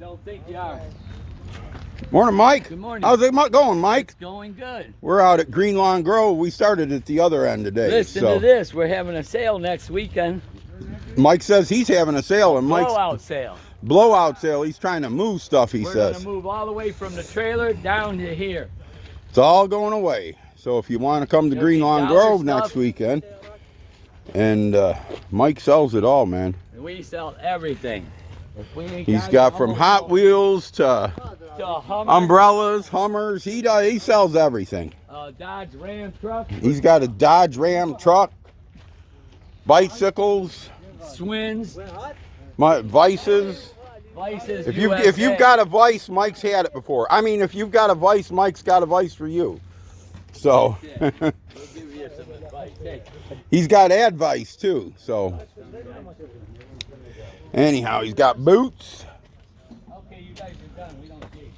Don't think you are. Morning, Mike. Good morning. How's it going, Mike? It's going good. We're out at Green Lawn Grove. We started at the other end today. Listen to this. We're having a sale next weekend. Mike says he's having a sale, and Mike's Blowout sale. blowout sale. He's trying to move stuff. He We're says going to move all the way from the trailer down to here. it's all going away. So if you want to come to There'll Green be Lawn dollar Grove stuff. next weekend, and Mike sells it all, man. We sell everything. If we ain't He's it, got from almost Hot Wheels to to a Hummer, umbrellas, Hummers. He sells everything. Dodge Ram truck, He's got a Dodge Ram truck, bicycles, Swins, Vices. Vices. If USA. you've got a Vice, Mike's had it before. I mean, if you've got a Vice, Mike's got a Vice for you. So We'll give you some advice. Hey, he's got advice too. So anyhow, he's got boots. okay, you guys are done. We don't see.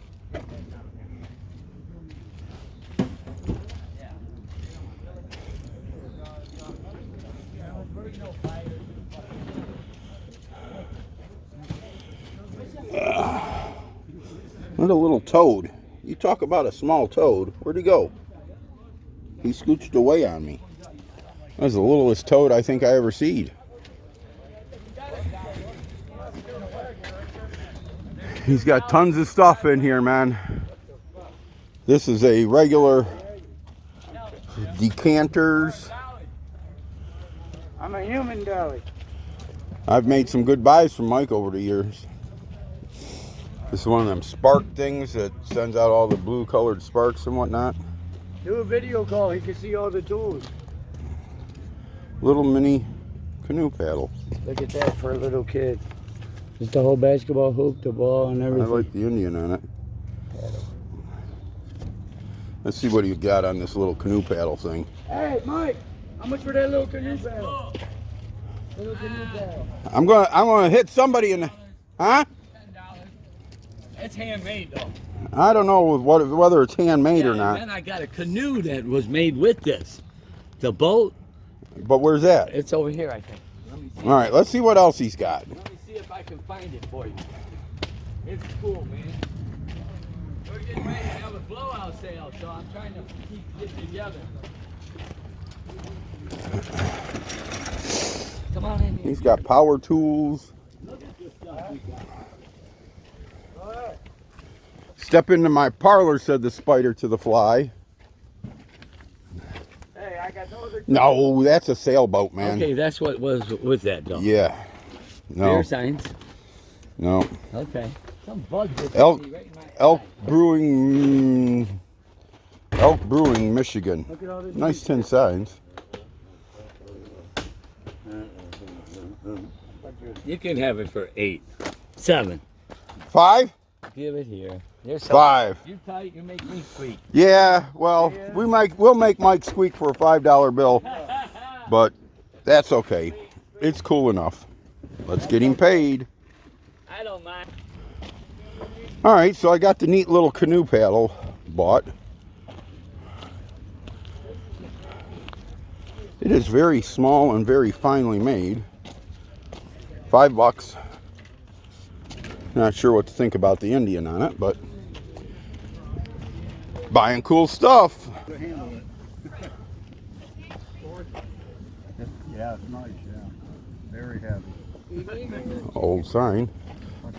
What a little toad. You talk about a small toad. Where'd he go? He scooched away on me. That was the littlest toad I think I ever seen. He's got tons of stuff in here, man. This is a regular decanters. I'm a human dolly. I've made some good buys from Mike over the years. This is one of them spark things that sends out all the blue colored sparks and whatnot. Do a video call. He can see all the tools. Little mini canoe paddle. Look at that for a little kid. Just the whole basketball hoop, the ball, and I everything. like the Indian on it. Let's see what you got on this little canoe paddle thing. Hey, Mike, how much for that little canoe paddle? Little canoe paddle. I'm gonna hit somebody in the, huh? It's handmade though. I don't know whether it's handmade or not. And then I got a canoe that was made with this. The boat, But where's that? it's over here, I think. Let me see. All right, let's see what else he's got. Let me see if I can find it for you. It's cool, man. We're getting ready to have a blowout sale, so I'm trying to keep it together. Come on in here. He's got power tools. Look at this stuff we got. Step into my parlor, said the spider to the fly. Hey, I got no other. No, that's a sailboat, man. Okay, that's what was with that, though. Yeah. No. Beer signs. No. Okay. Some bug just Elk- hit me right in my Elk eye. Brewing, Michigan. Look at all this. Nice tin signs. You can have it for 8, 7. 5? Give it here. There's 5. You tight, you make me squeak. Yeah, well, we'll make Mike squeak for a $5 bill, but that's okay. It's cool enough. Let's get him paid. I don't mind. All right, so I got the neat little canoe paddle bought. It is very small and very finely made. $5. Not sure what to think about the Indian on it, but buying cool stuff. Yeah, it's nice. Yeah, very heavy. Old sign.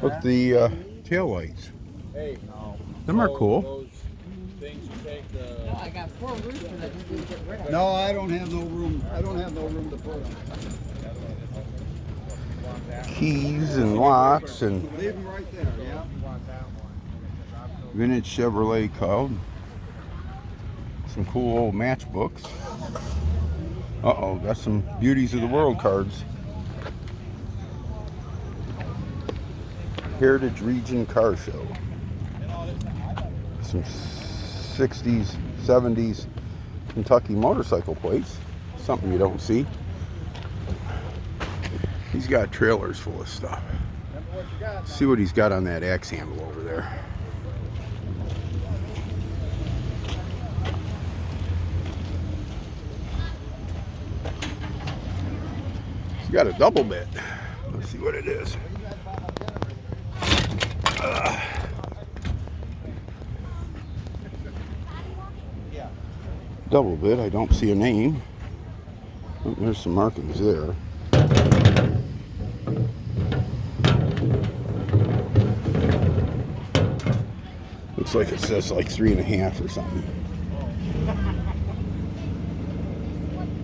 Look, the tail lights. Hey, Them are cool. those things you take the. I got 4 roosters that you can get rid of. No, I don't have no room. I don't have no room to put them. Keys and locks and Leave them right there. Yeah. vintage Chevrolet code. Some cool old matchbooks. Uh-oh, got some Beauties of the World cards. Heritage Region Car Show. Some 60s, 70s Kentucky motorcycle plates. Something you don't see. He's got trailers full of stuff. See what he's got on that axe handle over there. He's got a double bit. Let's see what it is. Double bit, I don't see a name. Oh, there's some markings there. Looks like it says like 3.5 or something.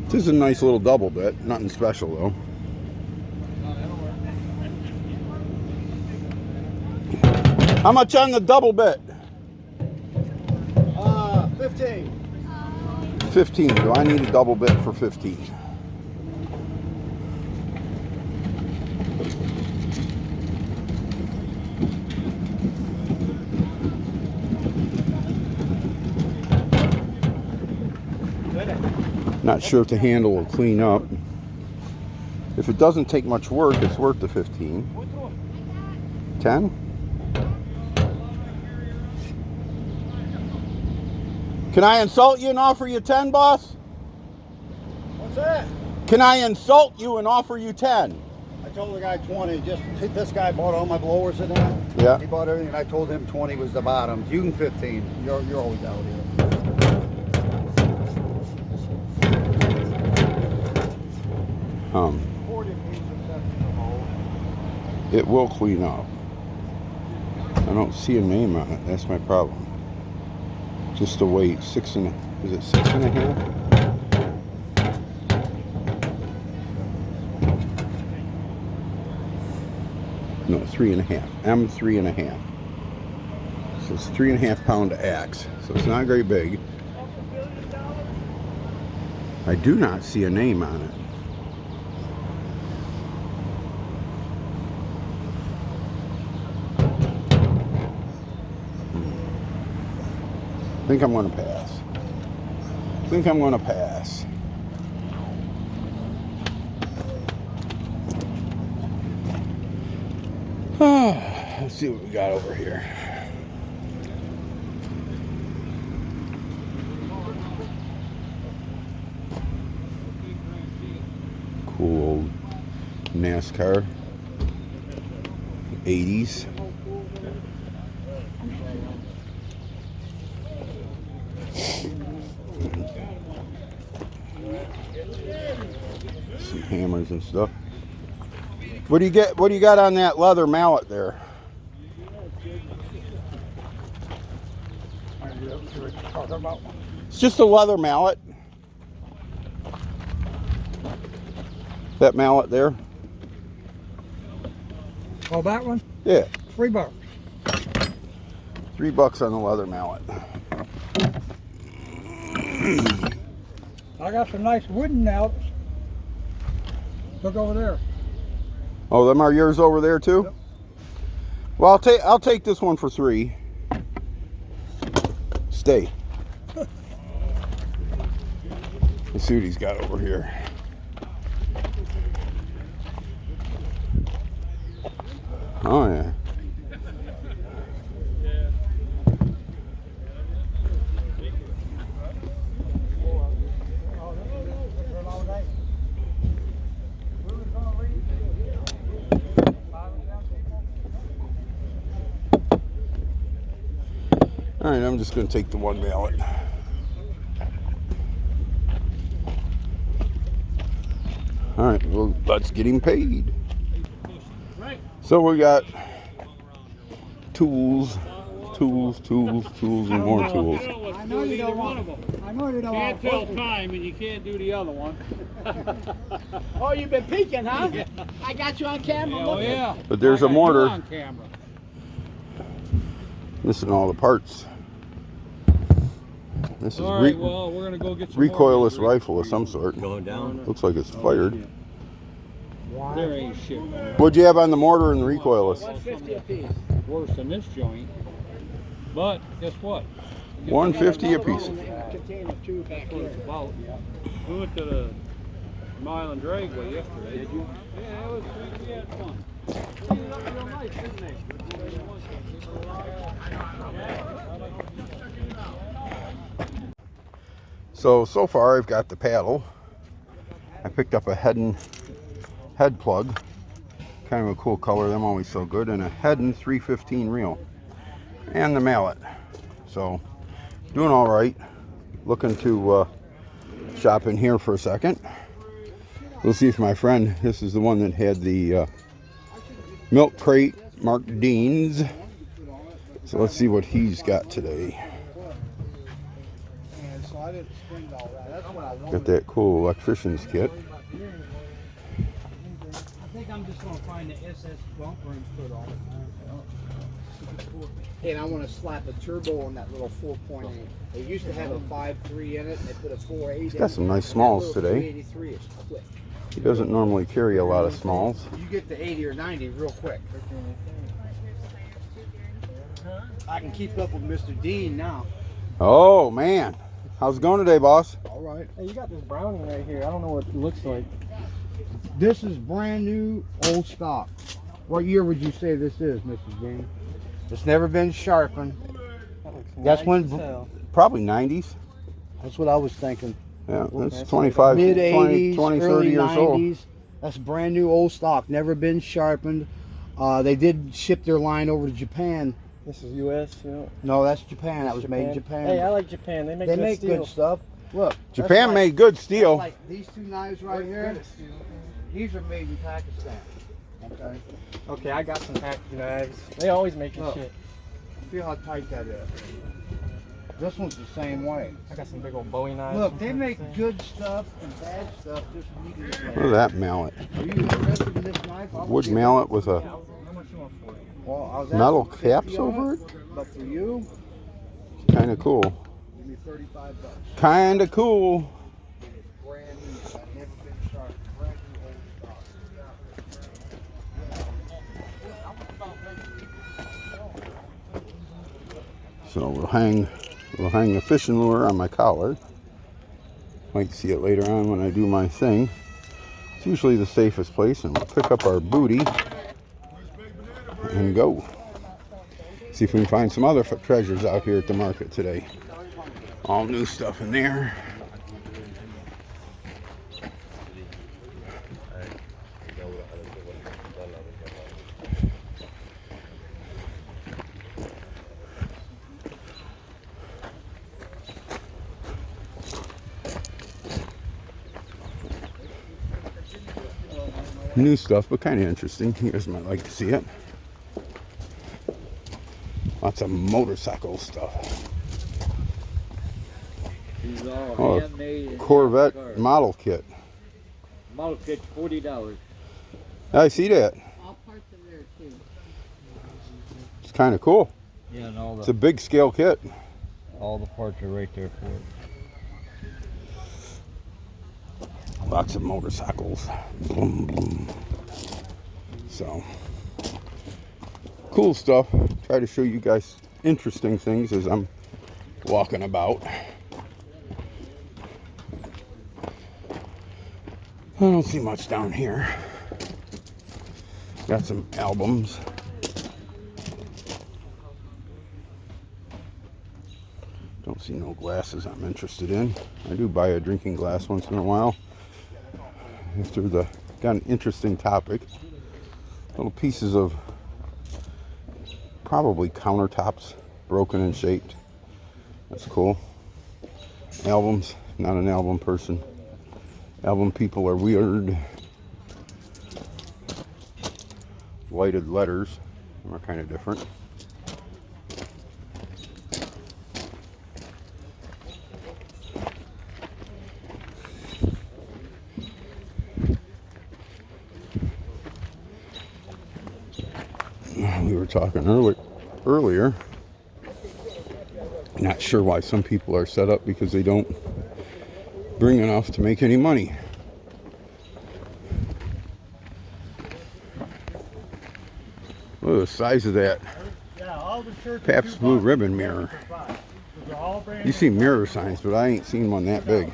This is a nice little double bit, nothing special though. How much on the double bit? 15. 15. Do I need a double bit for 15? Not sure if the handle will clean up. If it doesn't take much work, it's worth the 15. 10? Can I insult you and offer you 10, boss? What's that? Can I insult you and offer you 10? I told the guy 20. Just this guy bought all my blowers and that. Yeah. He bought everything, and I told him 20 was the bottom. You can 15. You're always out here. It will clean up. I don't see a name on it. That's my problem. Just the weight, is it 6.5? No, 3.5. M 3.5. So it's 3.5 pound axe. So it's not very big. I do not see a name on it. I think I'm going to pass. Let's see what we got over here. Cool old NASCAR 80s. Some hammers and stuff. What do you got on that leather mallet there? It's just a leather mallet. That mallet there? Oh, that one? Yeah. $3. $3 on the leather mallet. I got some nice wooden mallets. Look over there. Oh, them are yours over there too? Yep. Well, I'll take this one for $3. Stay. Let's see what he's got over here. Oh yeah. All right, I'm just going to take the one mallet. All right, well, let's get him paid. So we got tools, and more tools. I know you don't want them. I know you don't want Can't tell time and you can't do the other one. Oh, you've been peeking, huh? I got you on camera. Oh yeah. But there's a I got you mortar. on camera. Missing all the parts. This is All right, well, we're gonna go get some recoilless more. rifle of some sort. Going down. Looks like it's fired. There ain't shit What'd you have on the mortar and the recoilless? 150 a piece. worse than this joint. But guess what? $150 a piece. Container two back That's what here. it's about. We went to the Mile and Dragway yesterday. Did you? Yeah, it was. We had fun. They ended up real nice, didn't they? So far I've got the paddle. I picked up a Heddon head plug Kind of a cool color. Them always so good. And a Heddon 315 reel. And the mallet. So, doing all right. Looking to shop in here for a second. We'll see if my friend, this is the one that had the milk crate marked Dean's. So let's see what he's got today. Got that cool electrician's kit. I think I'm just gonna find the SS bumper and put on it. And I want to slap a turbo on that little 4.8. They used to have a 5.3 in it, and they put a 4.8 in it. He's got some nice smalls today. 383 is quick. He doesn't normally carry a lot of smalls. You get to 80 or 90 real quick. I can keep up with Mr. Dean now. Oh man, how's it going today, boss? All right. Hey, you got this brownie right here. I don't know what it looks like. This is brand new, old stock. What year would you say this is, Mrs. Dean? It's never been sharpened. That's when, Probably 90s. that's what I was thinking. Yeah, that's 25, Mid 20, 80s, 20, 30 early years old. 90s. That's brand new, old stock. Never been sharpened. They did ship their line over to Japan. This is U.S. You know. No, that's Japan. That was made in Japan. Hey, I like Japan. They make They good make steel. good stuff. Look, Japan that's made good steel. like these two knives right here. These are made in Pakistan. Okay. Okay, I got some packaging knives. They always make good Look. shit. Feel how tight that is. This one's the same way. I got some big old Bowie knives. Look, and they stuff make there. good stuff and bad stuff just immediately. Look at that mallet. Are you interested in this knife? I'll Wood give you- mallet with a How much you want for it? Well, I was metal asking 50 caps on over it. But for you, Kind of cool. give me $35. Kind of cool. Brand new. I've never been sharp. Brand new old stock. So we'll hang the fishing lure on my collar. Might see it later on when I do my thing. It's usually the safest place, and we'll pick up our booty and go. See if we can find some other treasures out here at the market today. All new stuff in there. New stuff, but kind of interesting. You guys might like to see it. Lots of motorcycle stuff. These are Oh, handmade. Corvette model kit. Model kit, $40. I see that. All parts in there too. It's kind of cool. Yeah, and all It's a big scale kit. the parts are right there for it. Lots of motorcycles. Boom, boom. So, cool stuff. Try to show you guys interesting things as I'm walking about. I don't see much down here. Got some albums. Don't see no glasses I'm interested in. I do buy a drinking glass once in a while. After got an interesting topic. Little pieces of probably countertops, broken and shaped. That's cool. Albums, not an album person. Album people are weird. Lighted letters are kind of different. We were talking earlier. Not sure why some people are set up because they don't bring enough to make any money. Look at the size of that Pabst Blue Ribbon mirror. You see mirror signs, but I ain't seen one that big.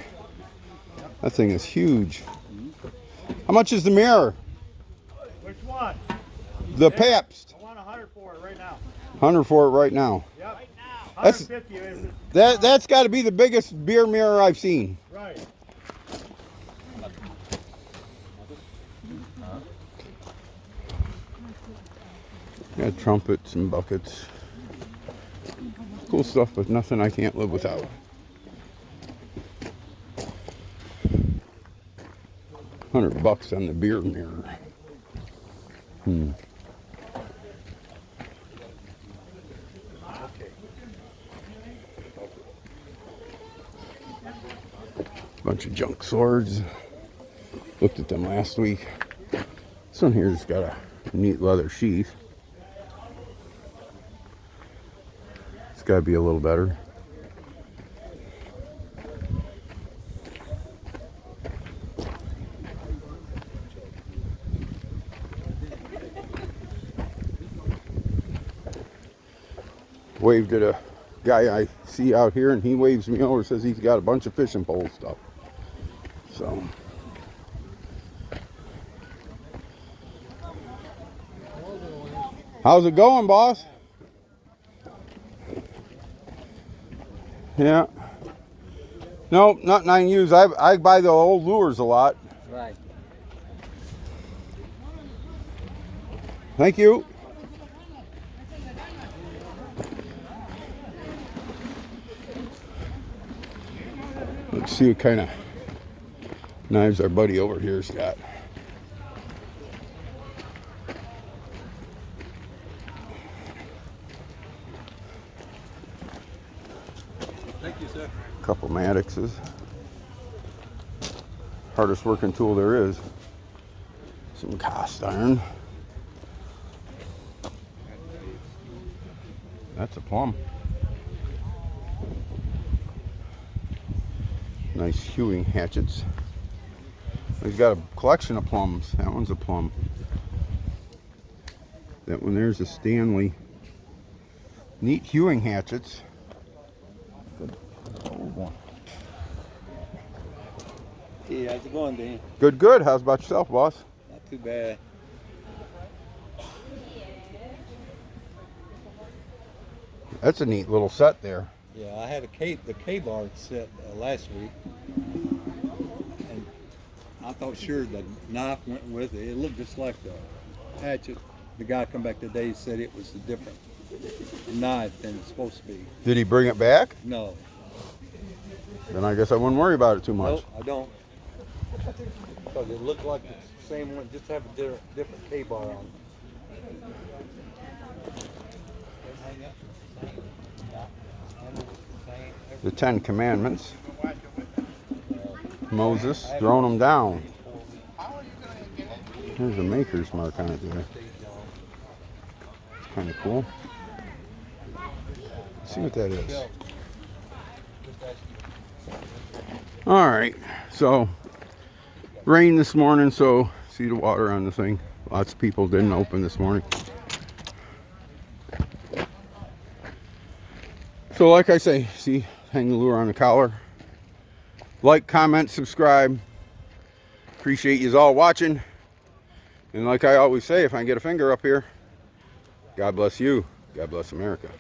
That thing is huge. How much is the mirror? Which one? The Pabst. I want 100 for it right now. 100 for it right now. Yep. That's 150 is it? that's got to be the biggest beer mirror I've seen. Right. Got trumpets and buckets. Cool stuff, but nothing I can't live without. $100 on the beer mirror. Bunch of junk swords. Looked at them last week. This one here's got a neat leather sheath. It's got to be a little better. Waved at a guy I see out here, and he waves me over, says he's got a bunch of fishing pole stuff. So how's it going, boss? Yeah. Nope, nothing I use. I buy the old lures a lot. Right. Thank you. Let's see what kind of knives our buddy over here's got. Thank you, sir. Couple Maddoxes. Hardest working tool there is. Some cast iron. That's a plum. Nice hewing hatchets. He's got a collection of plums. That one's a plum. That one there's a Stanley. Neat hewing hatchets. Hey, how's it going, Dan? Good, good. How's about yourself, boss? Not too bad. That's a neat little set there. Yeah, I had the K-bar set last week, and I thought sure the knife went with it. It looked just like the hatchet. The guy come back today and said it was a different knife than it's supposed to be. Did he bring it back? No. Then I guess I wouldn't worry about it too much. Nope, I don't. Because it looked like the same one, just have a different K-bar on it. The 10 Commandments. Moses throwing them down. There's a maker's mark on it there. It's kind of cool. Let's see what that is. All right, so rain this morning, so see the water on the thing. Lots of people didn't open this morning. So like I say, see, hang the lure on the collar. Like, comment, subscribe. Appreciate you all watching. And like I always say, if I can get a finger up here, God bless you. God bless America.